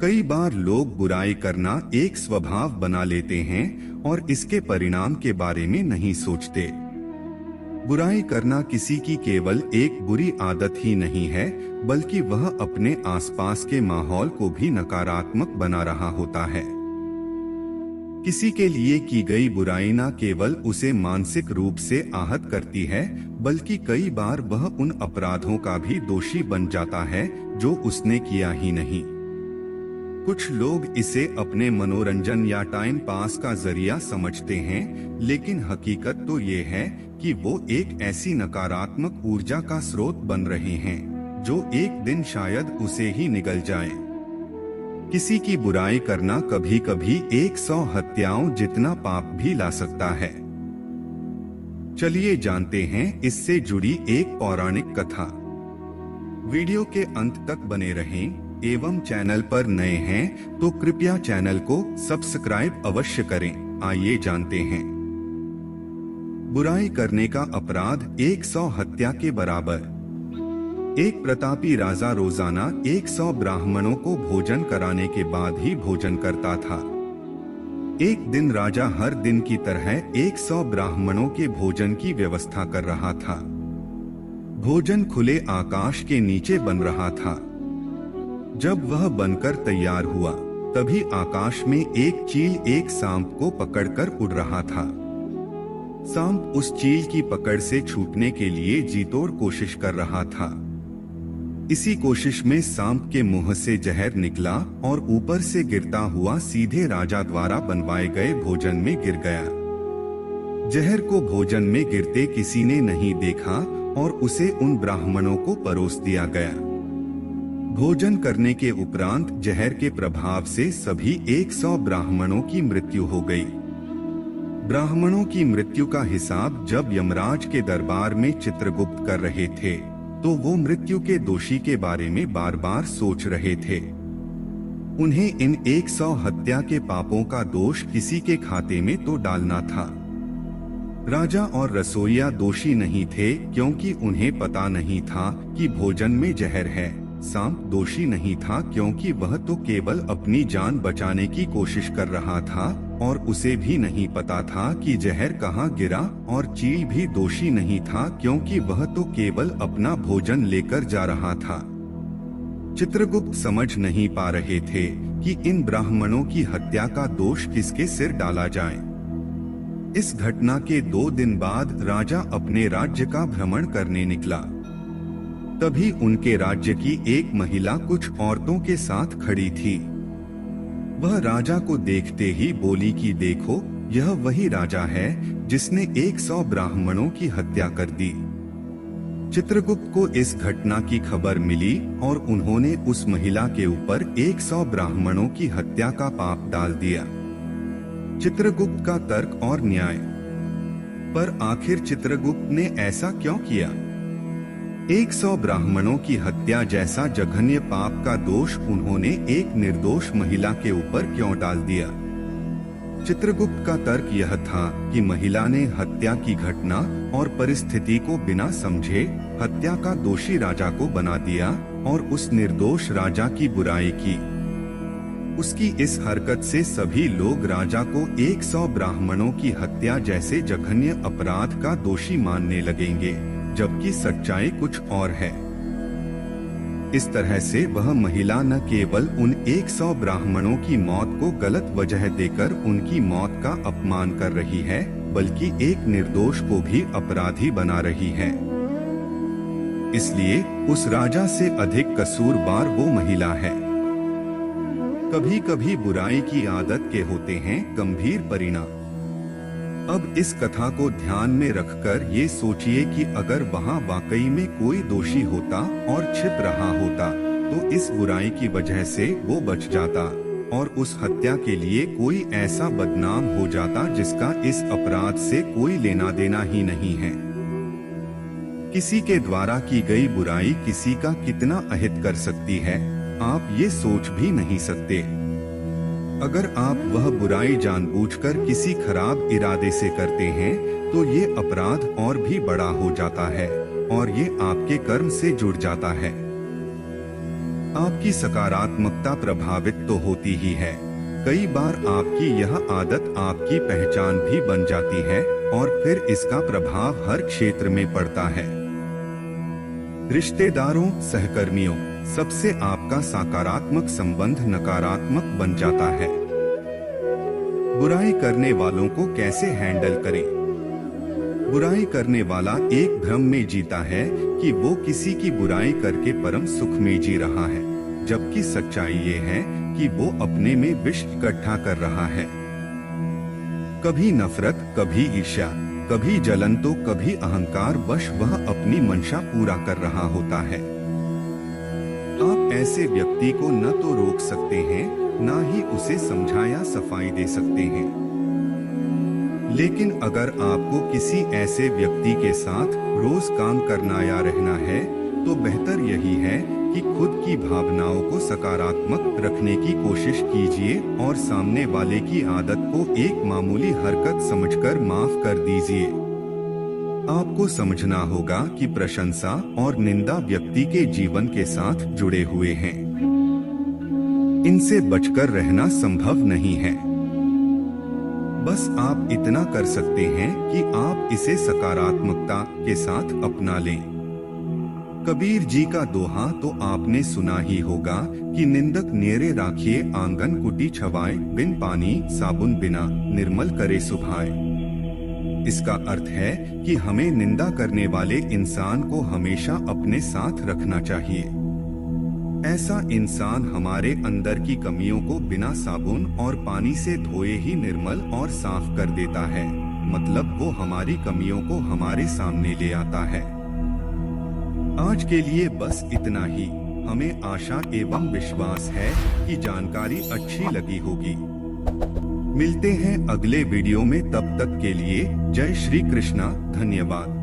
कई बार लोग बुराई करना एक स्वभाव बना लेते हैं और इसके परिणाम के बारे में नहीं सोचते। बुराई करना किसी की केवल एक बुरी आदत ही नहीं है, बल्कि वह अपने आसपास के माहौल को भी नकारात्मक बना रहा होता है। किसी के लिए की गई बुराई न केवल उसे मानसिक रूप से आहत करती है, बल्कि कई बार वह उन अपराधों का भी दोषी बन जाता है जो उसने किया ही नहीं। कुछ लोग इसे अपने मनोरंजन या टाइम पास का जरिया समझते हैं, लेकिन हकीकत तो ये है कि वो एक ऐसी नकारात्मक ऊर्जा का स्रोत बन रहे हैं जो एक दिन शायद उसे ही निगल जाए। किसी की बुराई करना कभी कभी 100 हत्याओं जितना पाप भी ला सकता है। चलिए जानते हैं इससे जुड़ी एक पौराणिक कथा। वीडियो के अंत तक बने रहें एवं चैनल पर नए हैं तो कृपया चैनल को सब्सक्राइब अवश्य करें। आइए जानते हैं। बुराई करने का अपराध 100 हत्या के बराबर। एक प्रतापी राजा रोजाना 100 ब्राह्मणों को भोजन कराने के बाद ही भोजन करता था। एक दिन राजा हर दिन की तरह 100 ब्राह्मणों के भोजन की व्यवस्था कर रहा था। भोजन खुले आकाश के नीचे बन रहा था। जब वह बनकर तैयार हुआ, तभी आकाश में एक चील एक सांप को पकड़कर उड़ रहा था। सांप उस चील की पकड़ से छूटने के लिए जीतोड़ कोशिश कर रहा था। इसी कोशिश में सांप के मुंह से जहर निकला और ऊपर से गिरता हुआ सीधे राजा द्वारा बनवाए गए भोजन में गिर गया। जहर को भोजन में गिरते किसी ने नहीं देखा और उसे उन ब्राह्मणों को परोस दिया गया। भोजन करने के उपरांत जहर के प्रभाव से सभी 100 ब्राह्मणों की मृत्यु हो गई। ब्राह्मणों की मृत्यु का हिसाब जब यमराज के दरबार में चित्रगुप्त कर रहे थे, तो वो मृत्यु के दोषी के बारे में बार बार सोच रहे थे। उन्हें इन 100 हत्या के पापों का दोष किसी के खाते में तो डालना था। राजा और रसोइया दोषी नहीं थे, क्योंकि उन्हें पता नहीं था कि भोजन में जहर है। सांप दोषी नहीं था, क्योंकि वह तो केवल अपनी जान बचाने की कोशिश कर रहा था और उसे भी नहीं पता था कि जहर कहाँ गिरा। और चील भी दोषी नहीं था, क्योंकि वह तो केवल अपना भोजन लेकर जा रहा था। चित्रगुप्त समझ नहीं पा रहे थे कि इन ब्राह्मणों की हत्या का दोष किसके सिर डाला जाए। इस घटना के 2 दिन बाद राजा अपने राज्य का भ्रमण करने निकला। तभी उनके राज्य की एक महिला कुछ औरतों के साथ खड़ी थी। वह राजा को देखते ही बोली कि देखो, यह वही राजा है जिसने 100 ब्राह्मणों की हत्या कर दी। चित्रगुप्त को इस घटना की खबर मिली और उन्होंने उस महिला के ऊपर 100 ब्राह्मणों की हत्या का पाप डाल दिया। चित्रगुप्त का तर्क और न्याय। पर आखिर चित्रगुप्त ने ऐसा क्यों किया? 100 ब्राह्मणों की हत्या जैसा जघन्य पाप का दोष उन्होंने एक निर्दोष महिला के ऊपर क्यों डाल दिया? चित्रगुप्त का तर्क यह था कि महिला ने हत्या की घटना और परिस्थिति को बिना समझे हत्या का दोषी राजा को बना दिया और उस निर्दोष राजा की बुराई की। उसकी इस हरकत से सभी लोग राजा को 100 ब्राह्मणों की हत्या जैसे जघन्य अपराध का दोषी मानने लगेंगे, जबकि सच्चाई कुछ और है। इस तरह से वह महिला न केवल उन 100 ब्राह्मणों की मौत को गलत वजह देकर उनकी मौत का अपमान कर रही है, बल्कि एक निर्दोष को भी अपराधी बना रही है। इसलिए उस राजा से अधिक कसूरवार वो महिला है। कभी कभी बुराई की आदत के होते हैं गंभीर परिणाम। अब इस कथा को ध्यान में रखकर ये सोचिए कि अगर वहाँ वाकई में कोई दोषी होता और छिप रहा होता, तो इस बुराई की वजह से वो बच जाता और उस हत्या के लिए कोई ऐसा बदनाम हो जाता जिसका इस अपराध से कोई लेना देना ही नहीं है। किसी के द्वारा की गई बुराई किसी का कितना अहित कर सकती है, आप ये सोच भी नहीं सकते। अगर आप वह बुराई जानबूझकर किसी खराब इरादे से करते हैं, तो ये अपराध और भी बड़ा हो जाता है और ये आपके कर्म से जुड़ जाता है। आपकी सकारात्मकता प्रभावित तो होती ही है, कई बार आपकी यह आदत आपकी पहचान भी बन जाती है और फिर इसका प्रभाव हर क्षेत्र में पड़ता है। रिश्तेदारों, सहकर्मियों, सबसे आपका सकारात्मक संबंध नकारात्मक बन जाता है। बुराई करने वालों को कैसे हैंडल करें? बुराई करने वाला एक भ्रम में जीता है कि वो किसी की बुराई करके परम सुख में जी रहा है, जबकि सच्चाई ये है कि वो अपने में विष इकट्ठा कर रहा है। कभी नफरत, कभी ईर्ष्या, कभी जलन तो कभी अहंकार वश वह अपनी मंशा पूरा कर रहा होता है। आप ऐसे व्यक्ति को न तो रोक सकते हैं, न ही उसे समझा या सफाई दे सकते हैं। लेकिन अगर आपको किसी ऐसे व्यक्ति के साथ रोज काम करना या रहना है, तो बेहतर यही है कि खुद की भावनाओं को सकारात्मक रखने की कोशिश कीजिए और सामने वाले की आदत को एक मामूली हरकत समझकर माफ कर दीजिए। आपको समझना होगा कि प्रशंसा और निंदा व्यक्ति के जीवन के साथ जुड़े हुए हैं। इनसे बचकर रहना संभव नहीं है। बस आप इतना कर सकते हैं कि आप इसे सकारात्मकता के साथ अपना लें। कबीर जी का दोहा तो आपने सुना ही होगा कि निंदक नेरे राखिए आंगन कुटी छवाए, बिन पानी साबुन बिना निर्मल करे सुभाए। इसका अर्थ है कि हमें निंदा करने वाले इंसान को हमेशा अपने साथ रखना चाहिए। ऐसा इंसान हमारे अंदर की कमियों को बिना साबुन और पानी से धोए ही निर्मल और साफ कर देता है, मतलब वो हमारी कमियों को हमारे सामने ले आता है। आज के लिए बस इतना ही। हमें आशा एवं विश्वास है कि जानकारी अच्छी लगी होगी। मिलते हैं अगले वीडियो में, तब तक के लिए जय श्री कृष्णा, धन्यवाद।